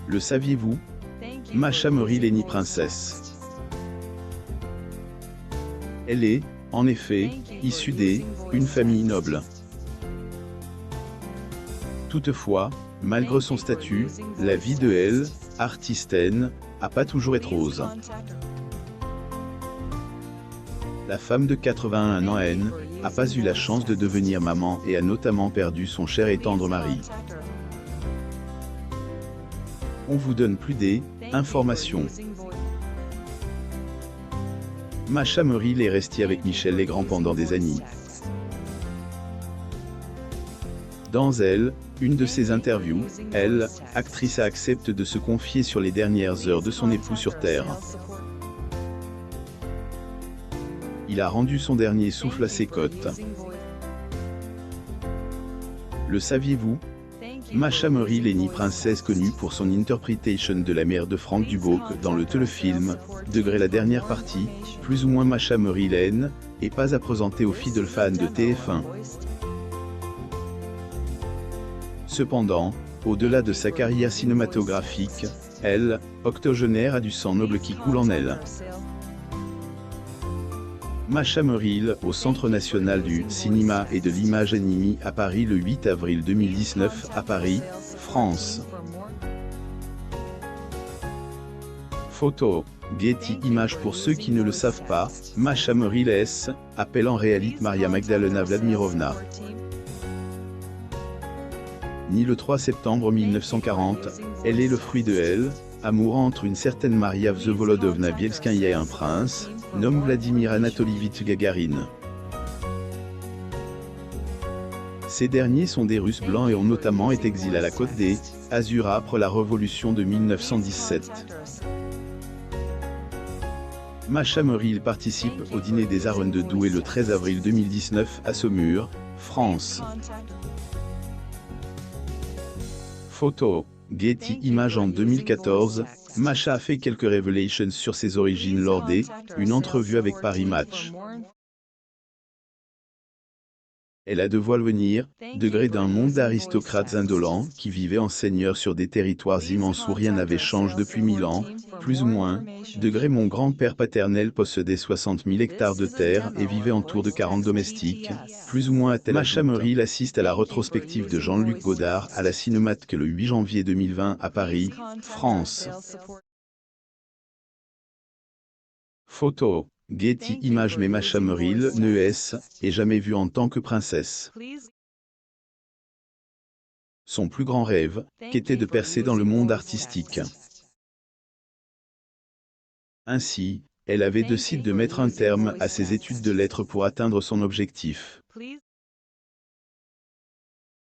Le saviez-vous? Masha Merrill est née princesse. Elle est, en effet, issue une famille noble. Toutefois, malgré son statut, la vie de elle, artistaine, n'a pas toujours été rose. La femme de 81 ans n'a pas eu la chance de devenir maman et a notamment perdu son cher et tendre mari. On vous donne plus d'informations. Masha Merrill est restée avec Michel Legrand pendant des années. Dans une de ses interviews, elle, actrice, accepte de se confier sur les dernières heures de son époux sur Terre. Il a rendu son dernier souffle à ses côtes. Le saviez-vous? Masha Merrill est née princesse connue pour son interprétation de la mère de Franck Dubosc dans le téléfilm Degré la dernière partie, plus ou moins Masha Merrill et pas à présenter aux fidèles fans de TF1. Cependant, au-delà de sa carrière cinématographique, elle, octogénaire, a du sang noble qui coule en elle. Masha Merrill, au Centre national du cinéma et de l'image animée à Paris le 8 avril 2019 à Paris, France. Photo, Getty Images. Pour ceux qui ne le savent pas, Masha Merrill appelle en réalité Maria Magdalena Vladimirovna. Née le 3 septembre 1940, elle est le fruit de amour entre une certaine Maria Vsevolodovna Bielskaya et un prince, nommé Vladimir Anatolievitch Gagarine. Ces derniers sont des Russes blancs et ont notamment été exilés à la Côte d'Azur après la révolution de 1917. Masha Merrill participe au dîner des Arènes de Douai le 13 avril 2019 à Saumur, France. Photo, Getty Images. En 2014, Masha a fait quelques révélations sur ses origines lors d'une entrevue avec Paris Match. Elle a dévoilé venir, degré d'un monde d'aristocrates indolents qui vivaient en seigneurs sur des territoires immenses où rien n'avait changé depuis 1000 ans, plus ou moins, degré mon grand-père paternel possédait 60 000 hectares de terre et vivait autour de 40 domestiques, plus ou moins à tel. Masha Merrill assiste à la rétrospective de Jean-Luc Godard à la Cinémathèque le 8 janvier 2020 à Paris, France. Photo, Getty Images. Mais Masha Merrill est jamais vue en tant que princesse. Son plus grand rêve, qu'était de percer dans le monde artistique. Ainsi, elle avait décidé de mettre un terme à ses études de lettres pour atteindre son objectif.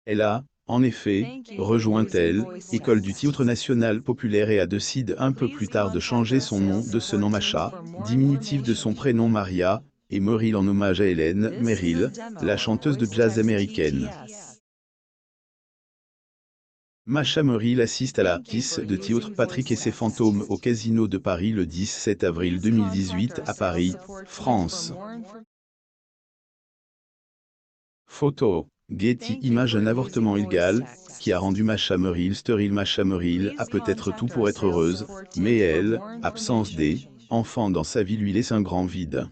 Elle a, en effet, rejoint École du théâtre national populaire et a décidé un peu plus tard de changer son nom de ce nom Masha, diminutif de son prénom Maria, et Merrill en hommage à Helen Merrill, la chanteuse de jazz américaine. Masha Merrill assiste à la pièce de théâtre Patrick et ses fantômes au Casino de Paris le 17 avril 2018 à Paris, France. Photo, Getty Images. Un avortement illégal, qui a rendu Masha Merrill stérile. Masha Merrill a peut-être tout pour être heureuse, mais elle, absence enfants dans sa vie lui laisse un grand vide.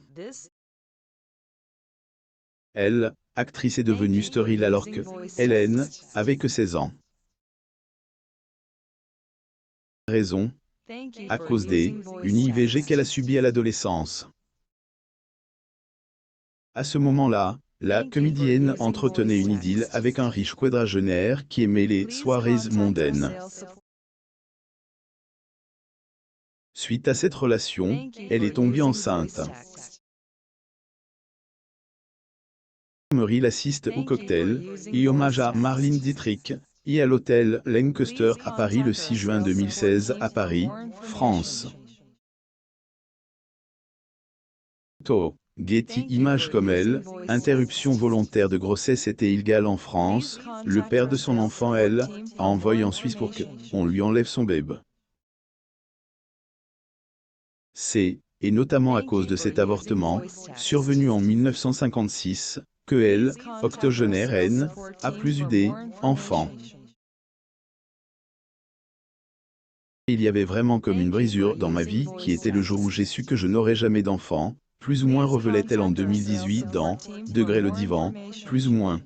Elle, actrice, est devenue stérile alors que Hélène avait que 16 ans. Raison, à cause une IVG qu'elle a subie à l'adolescence. À ce moment-là, la comédienne entretenait une idylle avec un riche quadragénaire qui aimait les soirées mondaines. Suite à cette relation, elle est tombée enceinte. Merrill assiste au cocktail et hommage à Marlene Dietrich et à l'hôtel Lancaster à Paris le 6 juin 2016 à Paris, France. Photo, Getty Images. Comme elle, interruption volontaire de grossesse était illégale en France, le père de son enfant, a envoyé en Suisse pour qu'on lui enlève son bébé. Et notamment à cause de cet avortement, survenu en 1956, que octogénaire, a plus eu d'enfants. Il y avait vraiment comme une brisure dans ma vie qui était le jour où j'ai su que je n'aurais jamais d'enfant, plus ou moins révélait-elle en 2018 dans Degré le divan, plus ou moins.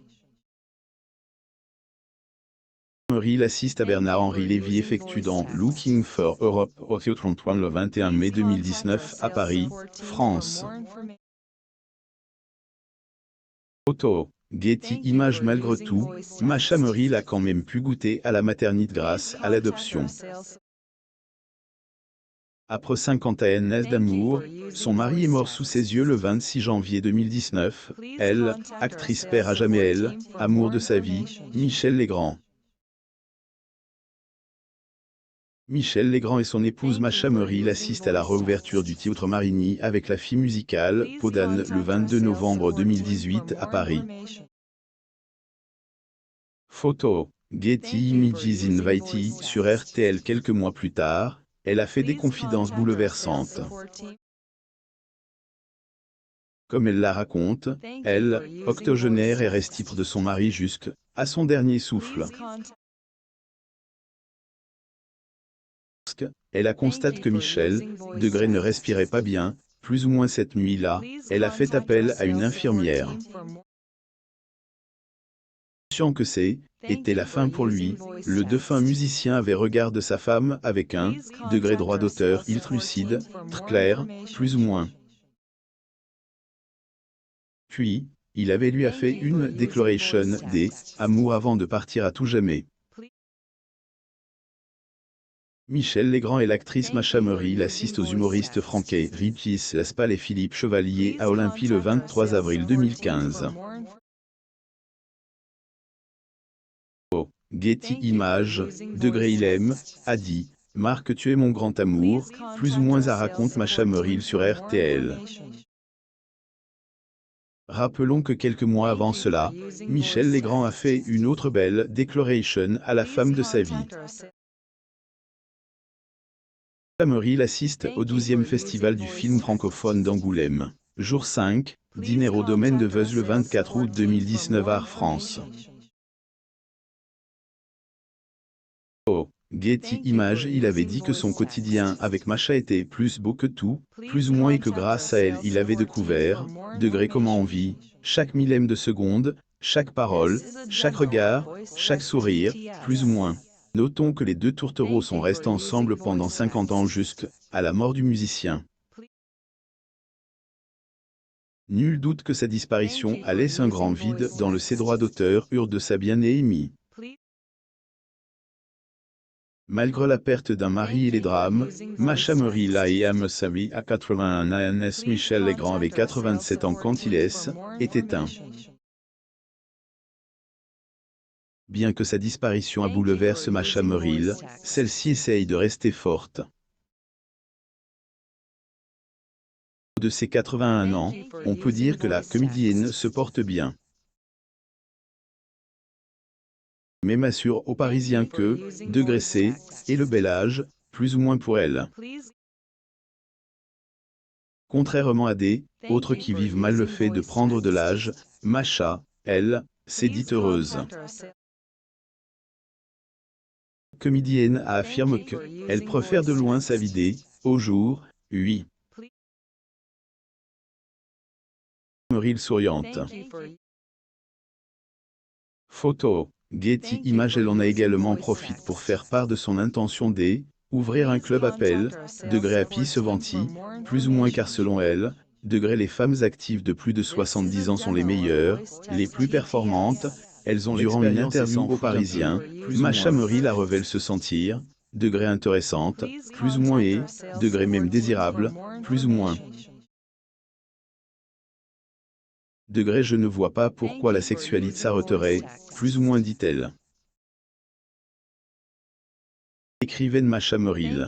Henry l'assiste à Bernard-Henri Lévy effectue dans Looking for Europe au Théâtre Antoine le 21 mai 2019 à Paris, France. Photo. Getty Images. Malgré tout, Masha Merrill a quand même pu goûter à la maternité grâce à l'adoption. Après 50 années d'amour, son mari est mort sous ses yeux le 26 janvier 2019. Elle, actrice, perd à jamais elle, amour de sa vie, Michel Legrand. Michel Legrand et son épouse Masha Merrill assistent à la réouverture du Théâtre Marigny avec la fille musicale Peau d'âne le 22 novembre 2018 à Paris. Photo. Getty Images. Invitée sur RTL quelques mois plus tard, elle a fait des confidences bouleversantes. Comme elle la raconte, elle, octogénaire et reste ipre de son mari jusqu'à son dernier souffle. Elle a constaté que Michel Degré ne respirait pas bien, plus ou moins cette nuit-là, elle a fait appel à une infirmière. Conscient que était la fin pour lui, le défunt musicien avait regard de sa femme avec un degré droit d'auteur lucide, très clair, plus ou moins. Puis, il avait lui a fait une déclaration d'amour avant de partir à tout jamais. Michel Legrand et l'actrice Masha Merrill assistent aux humoristes Franquet Riccis Laspal et Philippe Chevalier à Olympie le 23 avril 2015. Getty Images. Degré il aime, a dit, Marc tu es mon grand amour, plus ou moins à raconte Masha Merrill sur RTL. Rappelons que quelques mois avant cela, Michel Legrand a fait une autre belle déclaration à la femme de sa vie. Merrill assiste au 12e festival du film francophone d'Angoulême. Jour 5, dîner au domaine de Veuze le 24 août 2019 à France. Getty Images. Il avait dit que son quotidien avec Masha était plus beau que tout, plus ou moins et que grâce à elle il avait découvert, degré comment on vit, chaque millème de seconde, chaque parole, chaque regard, chaque sourire, plus ou moins. Notons que les deux tourtereaux sont restés ensemble pendant 50 ans jusqu'à la mort du musicien. Nul doute que sa disparition a laissé un grand vide dans le ses droits d'auteur de sa bien-aimée. Malgré la perte d'un mari et les drames, Masha Merrill a aimé sa vie à 81 ans. Michel Legrand avait 87 ans quand il est éteint. Bien que sa disparition a bouleversé Masha Merrill, celle-ci essaye de rester forte. De ses 81 ans, on peut dire que la comédienne se porte bien. Mais m'assure aux Parisiens que, degré C, est le bel âge, plus ou moins pour elle. Contrairement à des autres qui vivent mal le fait de prendre de l'âge, Masha, elle, s'est dite heureuse. La comédienne affirme qu'elle préfère de loin sa vie au jour, oui. Merrill souriante. Photo. Getty Images. Elle en a également profité pour faire part de son intention d'ouvrir un club appel, degré Happy se venti, plus ou moins car selon elle, degré les femmes actives de plus de 70 ans sont les meilleures, les plus performantes, elles ont durant une interview aux Parisiens, Masha Merrill la révèle se sentir, degré intéressante, plus ou moins et, degré même désirable, plus ou moins. Degré je ne vois pas pourquoi la sexualité s'arrêterait, plus ou moins dit-elle. Écrivaine Masha Merrill.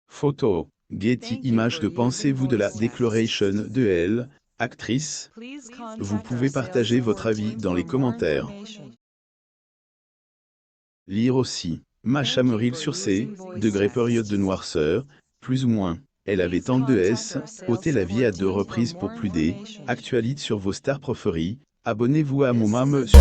Photo. Getty Images. Que pensez-vous de la déclaration de elle, actrice? Vous pouvez partager votre avis dans les commentaires. Lire aussi. Masha Merrill sur ses degrés période de noirceur, plus ou moins. Elle avait tant de ôté la vie à 2 reprises pour plus actualités sur vos stars préférées. Abonnez-vous à mon mam sur